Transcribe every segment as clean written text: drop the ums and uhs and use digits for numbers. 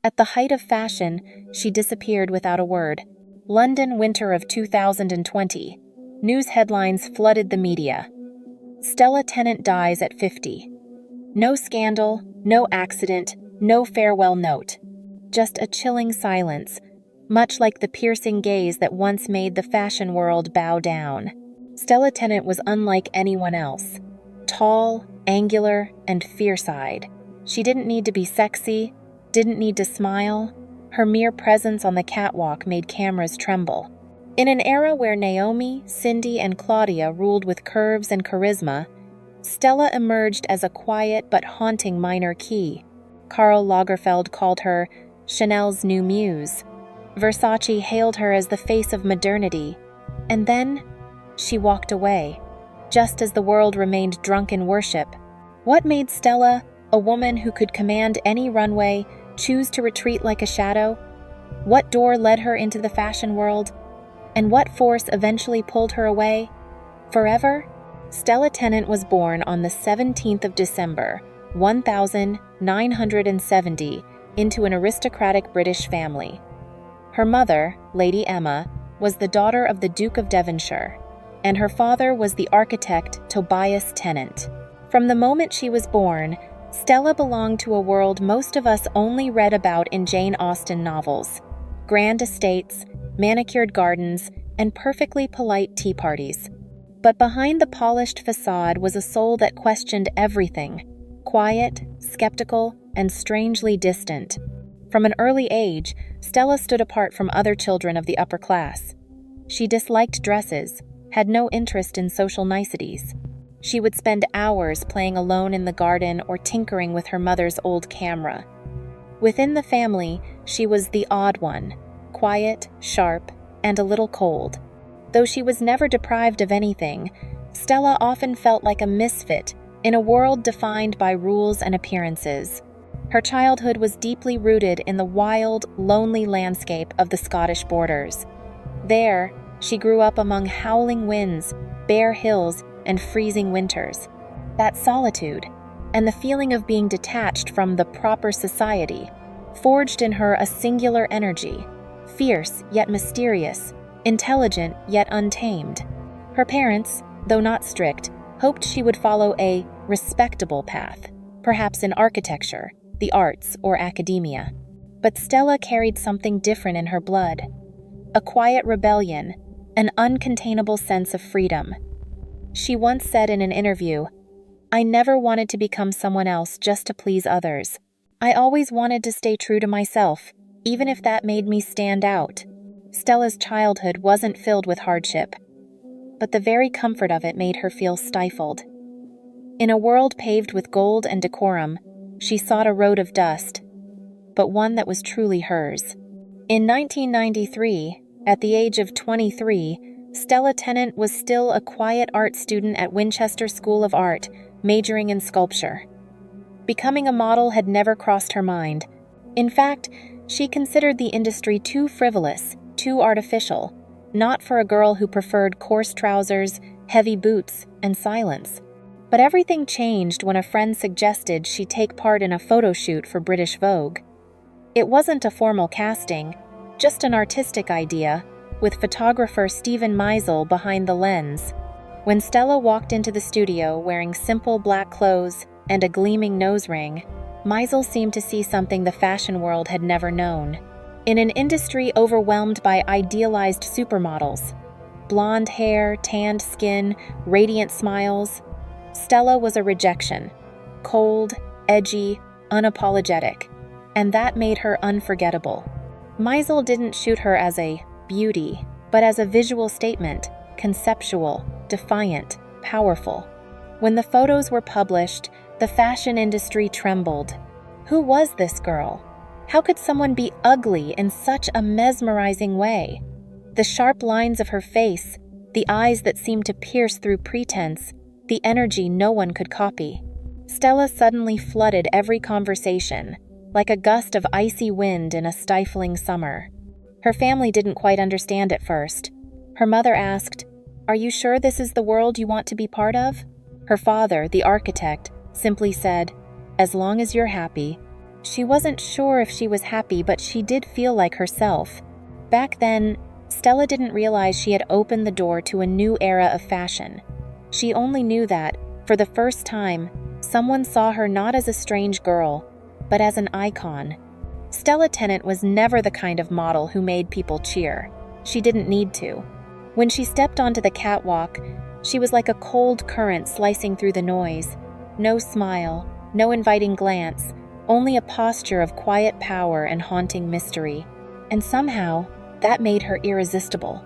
At the height of fashion, she disappeared without a word. London winter of 2020. News headlines flooded the media. Stella Tennant dies at 50. No scandal, no accident, no farewell note. Just a chilling silence, much like the piercing gaze that once made the fashion world bow down. Stella Tennant was unlike anyone else. Tall, angular, and fierce-eyed. She didn't need to be sexy, didn't need to smile. Her mere presence on the catwalk made cameras tremble. In an era where Naomi, Cindy, and Claudia ruled with curves and charisma, Stella emerged as a quiet but haunting minor key. Karl Lagerfeld called her Chanel's new muse. Versace hailed her as the face of modernity. And then, she walked away, just as the world remained drunk in worship. What made Stella, a woman who could command any runway, choose to retreat like a shadow? What door led her into the fashion world? And what force eventually pulled her away? Forever? Stella Tennant was born on the 17th of December, 1970, into an aristocratic British family. Her mother, Lady Emma, was the daughter of the Duke of Devonshire, and her father was the architect Tobias Tennant. From the moment she was born, Stella belonged to a world most of us only read about in Jane Austen novels: grand estates, manicured gardens, and perfectly polite tea parties. But behind the polished facade was a soul that questioned everything, quiet, skeptical, and strangely distant. From an early age, Stella stood apart from other children of the upper class. She disliked dresses, had no interest in social niceties. She would spend hours playing alone in the garden or tinkering with her mother's old camera. Within the family, she was the odd one, quiet, sharp, and a little cold. Though she was never deprived of anything, Stella often felt like a misfit in a world defined by rules and appearances. Her childhood was deeply rooted in the wild, lonely landscape of the Scottish borders. There, she grew up among howling winds, bare hills, and freezing winters. That solitude, and the feeling of being detached from the proper society, forged in her a singular energy, fierce yet mysterious, intelligent yet untamed. Her parents, though not strict, hoped she would follow a respectable path, perhaps in architecture, the arts, or academia. But Stella carried something different in her blood: a quiet rebellion, an uncontainable sense of freedom. She once said in an interview, "I never wanted to become someone else just to please others. I always wanted to stay true to myself, even if that made me stand out." Stella's childhood wasn't filled with hardship, but the very comfort of it made her feel stifled. In a world paved with gold and decorum, she sought a road of dust, but one that was truly hers. In 1993, at the age of 23, Stella Tennant was still a quiet art student at Winchester School of Art, majoring in sculpture. Becoming a model had never crossed her mind. In fact, she considered the industry too frivolous, too artificial, not for a girl who preferred coarse trousers, heavy boots, and silence. But everything changed when a friend suggested she take part in a photo shoot for British Vogue. It wasn't a formal casting, just an artistic idea, with photographer Stephen Meisel behind the lens. When Stella walked into the studio wearing simple black clothes and a gleaming nose ring, Meisel seemed to see something the fashion world had never known. In an industry overwhelmed by idealized supermodels, blonde hair, tanned skin, radiant smiles, Stella was a rejection, cold, edgy, unapologetic, and that made her unforgettable. Meisel didn't shoot her as a beauty, but as a visual statement, conceptual, defiant, powerful. When the photos were published, the fashion industry trembled. Who was this girl? How could someone be ugly in such a mesmerizing way? The sharp lines of her face, the eyes that seemed to pierce through pretense, the energy no one could copy. Stella suddenly flooded every conversation, like a gust of icy wind in a stifling summer. Her family didn't quite understand at first. Her mother asked, "Are you sure this is the world you want to be part of?" Her father, the architect, simply said, "As long as you're happy." She wasn't sure if she was happy, but she did feel like herself. Back then, Stella didn't realize she had opened the door to a new era of fashion. She only knew that, for the first time, someone saw her not as a strange girl, but as an icon. Stella Tennant was never the kind of model who made people cheer. She didn't need to. When she stepped onto the catwalk, she was like a cold current slicing through the noise. No smile, no inviting glance, only a posture of quiet power and haunting mystery. And somehow, that made her irresistible.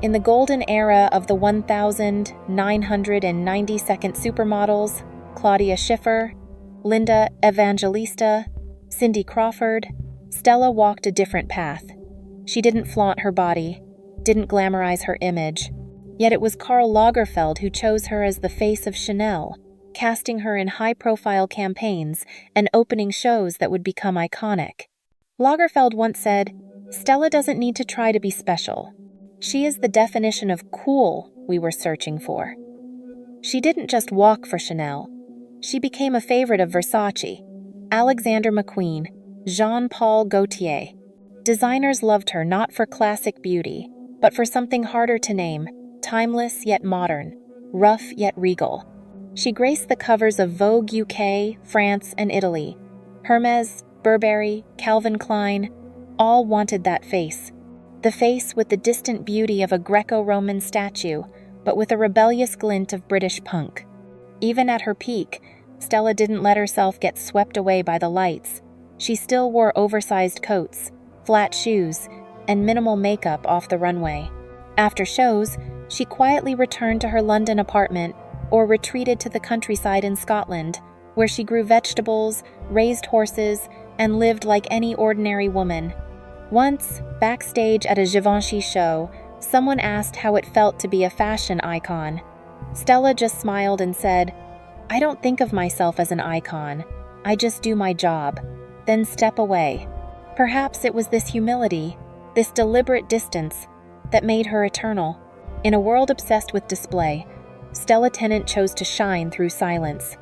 In the golden era of the 1,992nd supermodels, Claudia Schiffer, Linda Evangelista, Cindy Crawford, Stella walked a different path. She didn't flaunt her body, didn't glamorize her image. Yet it was Karl Lagerfeld who chose her as the face of Chanel, casting her in high-profile campaigns and opening shows that would become iconic. Lagerfeld once said, "Stella doesn't need to try to be special. She is the definition of cool we were searching for." She didn't just walk for Chanel. She became a favorite of Versace, Alexander McQueen, Jean-Paul Gaultier. Designers loved her not for classic beauty, but for something harder to name, timeless yet modern, rough yet regal. She graced the covers of Vogue UK, France, and Italy. Hermes, Burberry, Calvin Klein, all wanted that face. The face with the distant beauty of a Greco-Roman statue, but with a rebellious glint of British punk. Even at her peak, Stella didn't let herself get swept away by the lights. She still wore oversized coats, flat shoes, and minimal makeup off the runway. After shows, she quietly returned to her London apartment or retreated to the countryside in Scotland, where she grew vegetables, raised horses, and lived like any ordinary woman. Once, backstage at a Givenchy show, someone asked how it felt to be a fashion icon. Stella just smiled and said, "I don't think of myself as an icon. I just do my job, then step away." Perhaps it was this humility, this deliberate distance, that made her eternal. In a world obsessed with display, Stella Tennant chose to shine through silence.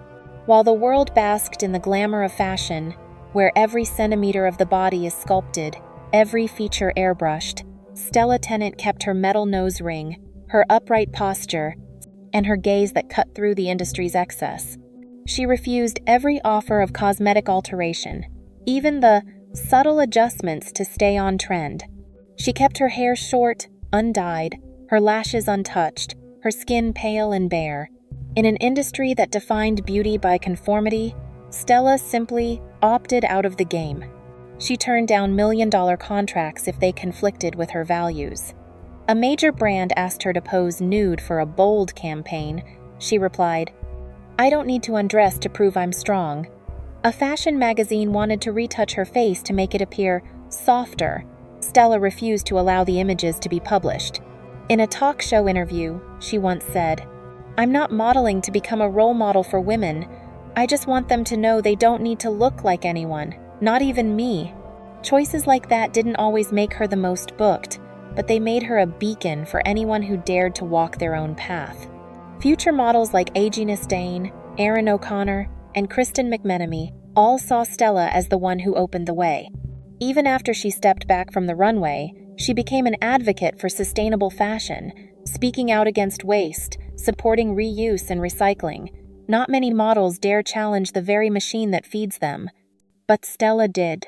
While the world basked in the glamour of fashion, where every centimeter of the body is sculpted, every feature airbrushed, Stella Tennant kept her metal nose ring, her upright posture, and her gaze that cut through the industry's excess. She refused every offer of cosmetic alteration, even the subtle adjustments to stay on trend. She kept her hair short, undyed, her lashes untouched, her skin pale and bare. In an industry that defined beauty by conformity, Stella simply opted out of the game. She turned down million-dollar contracts if they conflicted with her values. A major brand asked her to pose nude for a bold campaign. She replied, "I don't need to undress to prove I'm strong." A fashion magazine wanted to retouch her face to make it appear softer. Stella refused to allow the images to be published. In a talk show interview, she once said, "I'm not modeling to become a role model for women. I just want them to know they don't need to look like anyone, not even me." Choices like that didn't always make her the most booked, but they made her a beacon for anyone who dared to walk their own path. Future models like Androgynous, Erin O'Connor, and Kristen McMenemy all saw Stella as the one who opened the way. Even after she stepped back from the runway, she became an advocate for sustainable fashion, speaking out against waste, supporting reuse and recycling. Not many models dare challenge the very machine that feeds them. But Stella did.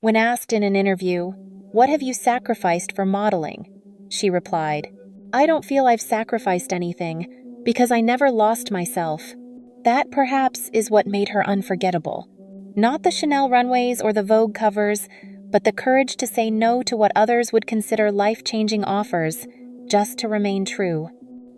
When asked in an interview, "What have you sacrificed for modeling?" she replied, "I don't feel I've sacrificed anything, because I never lost myself." That perhaps is what made her unforgettable. Not the Chanel runways or the Vogue covers, but the courage to say no to what others would consider life-changing offers, just to remain true.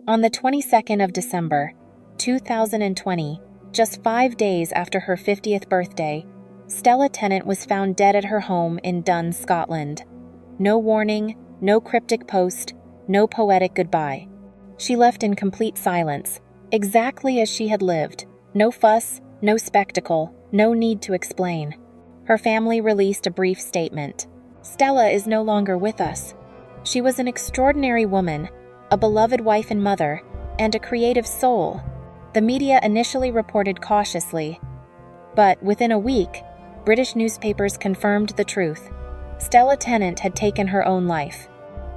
On the 22nd of December, 2020, just 5 days after her 50th birthday, Stella Tennant was found dead at her home in Dun, Scotland. No warning, no cryptic post, no poetic goodbye. She left in complete silence, exactly as she had lived. No fuss, no spectacle, no need to explain. Her family released a brief statement. "Stella is no longer with us. She was an extraordinary woman, a beloved wife and mother, and a creative soul." The media initially reported cautiously, but within a week, British newspapers confirmed the truth. Stella Tennant had taken her own life.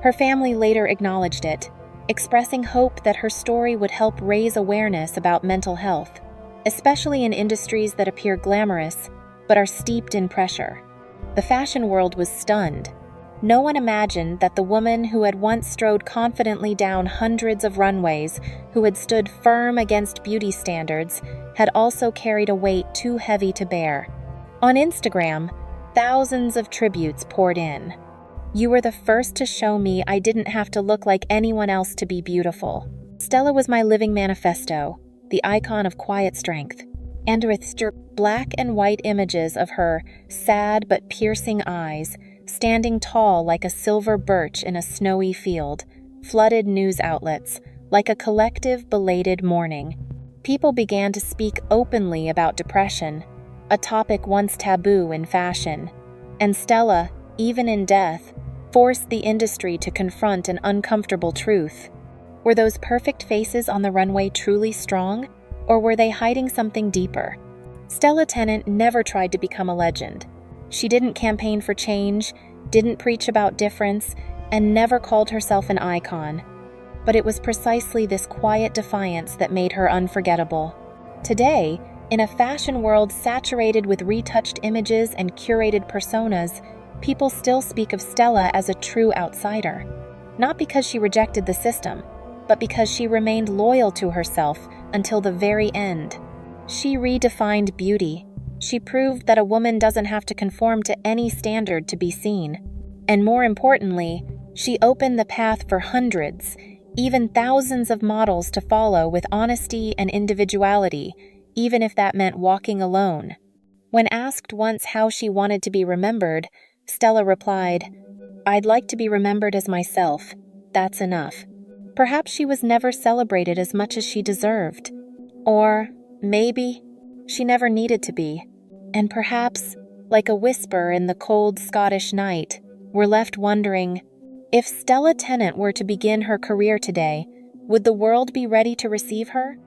Her family later acknowledged it, expressing hope that her story would help raise awareness about mental health, especially in industries that appear glamorous but are steeped in pressure. The fashion world was stunned. No one imagined that the woman who had once strode confidently down hundreds of runways, who had stood firm against beauty standards, had also carried a weight too heavy to bear. On Instagram, thousands of tributes poured in. "You were the first to show me I didn't have to look like anyone else to be beautiful. Stella was my living manifesto, the icon of quiet strength." And with black and white images of her sad but piercing eyes, standing tall like a silver birch in a snowy field, flooded news outlets like a collective belated mourning. People began to speak openly about depression, a topic once taboo in fashion. And Stella, even in death, forced the industry to confront an uncomfortable truth. Were those perfect faces on the runway truly strong, or were they hiding something deeper? Stella Tennant never tried to become a legend. She didn't campaign for change, didn't preach about difference, and never called herself an icon. But it was precisely this quiet defiance that made her unforgettable. Today, in a fashion world saturated with retouched images and curated personas, people still speak of Stella as a true outsider. Not because she rejected the system, but because she remained loyal to herself until the very end. She redefined beauty. She proved that a woman doesn't have to conform to any standard to be seen. And more importantly, she opened the path for hundreds, even thousands of models to follow with honesty and individuality, even if that meant walking alone. When asked once how she wanted to be remembered, Stella replied, "I'd like to be remembered as myself. That's enough." Perhaps she was never celebrated as much as she deserved. Or maybe she never needed to be. And perhaps, like a whisper in the cold Scottish night, we're left wondering, if Stella Tennant were to begin her career today, would the world be ready to receive her?